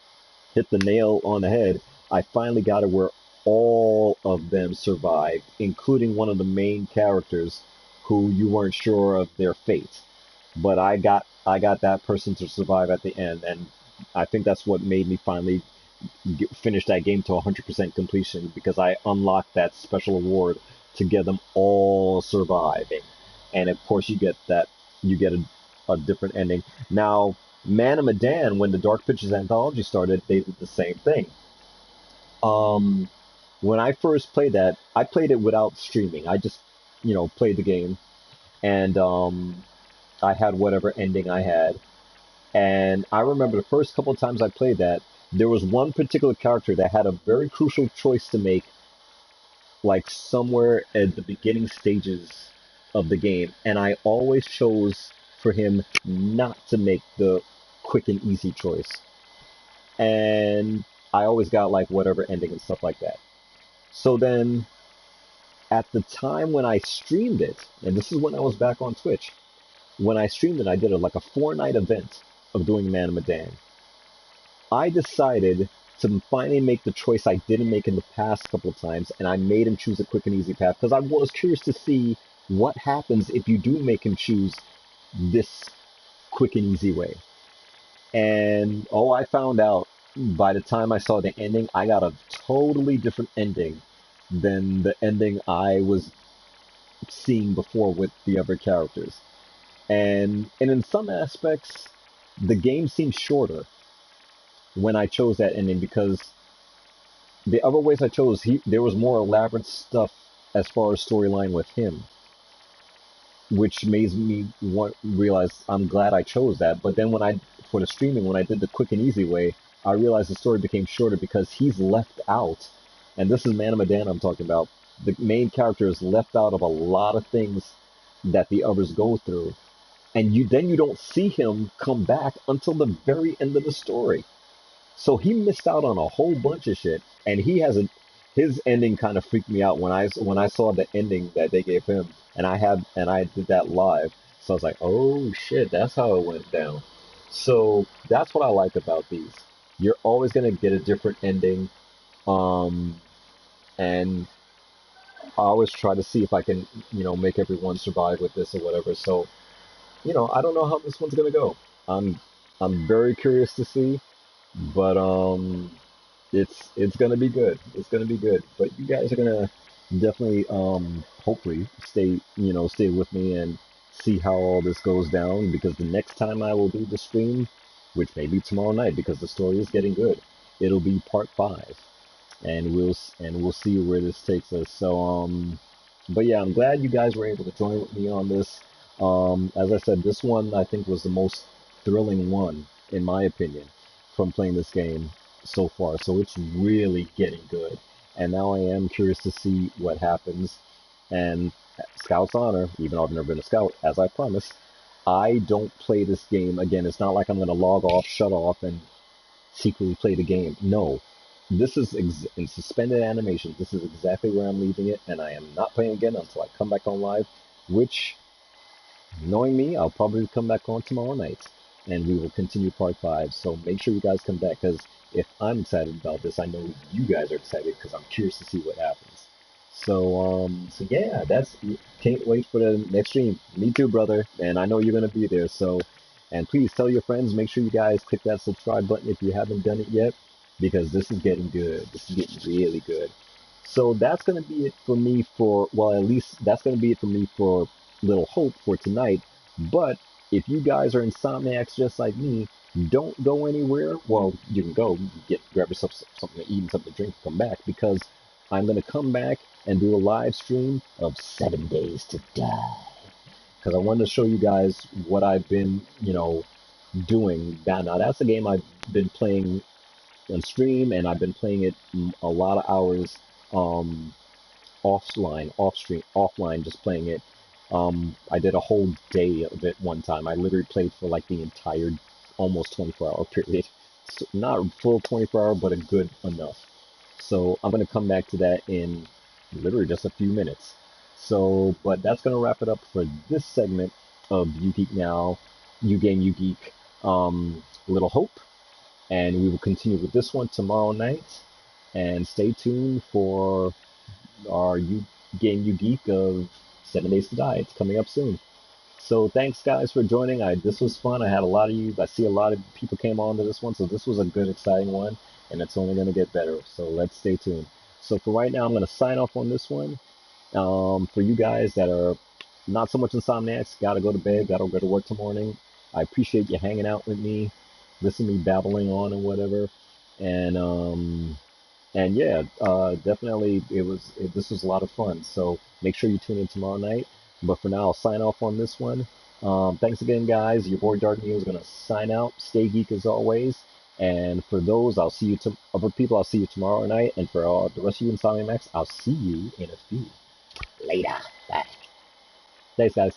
hit the nail on the head, I finally got it where all of them survived, including one of the main characters who you weren't sure of their fate. but I got that person to survive at the end, and I think that's what made me finally finish that game to 100% completion, because I unlocked that special award to get them all surviving. And of course, you get a different ending. Now, Man of Medan, when the Dark Pictures Anthology started, they did the same thing. Um, when I first played that, I played it without streaming. I just, played the game, and I had whatever ending I had. And I remember the first couple of times I played that, there was one particular character that had a very crucial choice to make, like somewhere at the beginning stages of the game. And I always chose for him not to make the quick and easy choice. And I always got like whatever ending and stuff like that. So then at the time when I streamed it, and this is when I was back on Twitch, when I streamed it, I did like a 4-night event of doing Man of Medan. I decided to finally make the choice I didn't make in the past couple of times, and I made him choose a quick and easy path because I was curious to see what happens if you do make him choose this quick and easy way. And I found out by the time I saw the ending, I got a totally different ending than the ending I was seeing before with the other characters. And in some aspects, the game seems shorter when I chose that ending, because the other ways I chose, there was more elaborate stuff as far as storyline with him, which made me realize I'm glad I chose that. But then for the streaming, when I did the quick and easy way, I realized the story became shorter because he's left out. And this is Man of Medan I'm talking about. The main character is left out of a lot of things that the others go through. And then you don't see him come back until the very end of the story. So he missed out on a whole bunch of shit, and his ending kind of freaked me out when I saw the ending that they gave him, and I did that live. So I was like, oh shit, that's how it went down. So that's what I like about these. You're always gonna get a different ending, and I always try to see if I can, make everyone survive with this or whatever. So, I don't know how this one's gonna go. I'm very curious to see. But it's gonna be good. It's gonna be good. But you guys are gonna definitely hopefully stay with me and see how all this goes down, because the next time I will do the stream, which may be tomorrow night because the story is getting good, it'll be part 5, and we'll see where this takes us. So but yeah, I'm glad you guys were able to join with me on this. As I said, this one I think was the most thrilling one in my opinion from playing this game so far. So it's really getting good. And now I am curious to see what happens. And Scout's Honor, even though I've never been a Scout, as I promised, I don't play this game again. It's not like I'm going to log off, shut off, and secretly play the game. No. This is in suspended animation. This is exactly where I'm leaving it, and I am not playing again until I come back on live, which, knowing me, I'll probably come back on tomorrow night, and we will continue part 5. So make sure you guys come back, because if I'm excited about this, I know you guys are excited, because I'm curious to see what happens. So yeah, can't wait for the next stream. Me too, brother, and I know you're gonna be there. So, and please tell your friends. Make sure you guys click that subscribe button if you haven't done it yet, because this is getting good. This is getting really good. So that's gonna be it for me at least that's gonna be it for me for Little Hope for tonight. But if you guys are insomniacs just like me, don't go anywhere. Well, you can go grab yourself something to eat and something to drink, come back, because I'm going to come back and do a live stream of 7 Days to Die, because I wanted to show you guys what I've been, doing. Now that's a game I've been playing on stream, and I've been playing it a lot of hours offline, just playing it. I did a whole day of it one time. I literally played for like the entire almost 24-hour period. So not full 24-hour, but a good enough. So I'm going to come back to that in literally just a few minutes. So, but that's going to wrap it up for this segment of UGEEK Now, UGAME, UGEEK, Little Hope. And we will continue with this one tomorrow night. And stay tuned for our UGAME, UGEEK of 7 Days to Die. It's coming up soon. So thanks guys for joining. This was fun. I had a lot of you. I see a lot of people came on to this one, so this was a good, exciting one, and it's only going to get better. So let's stay tuned. So for right now, I'm going to sign off on this one. For you guys that are not so much insomniacs, gotta go to bed, gotta go to work tomorrow morning. I appreciate you hanging out with me, listening to me babbling on and whatever. And yeah, definitely this was a lot of fun. So make sure you tune in tomorrow night. But for now, I'll sign off on this one. Thanks again, guys. Your boy DARRKNEO is gonna sign out. Stay geek as always. And for those, I'll see you to other people. I'll see you tomorrow night. And for the rest of you Insomniacs, I'll see you in a few. Later. Bye. Thanks, guys.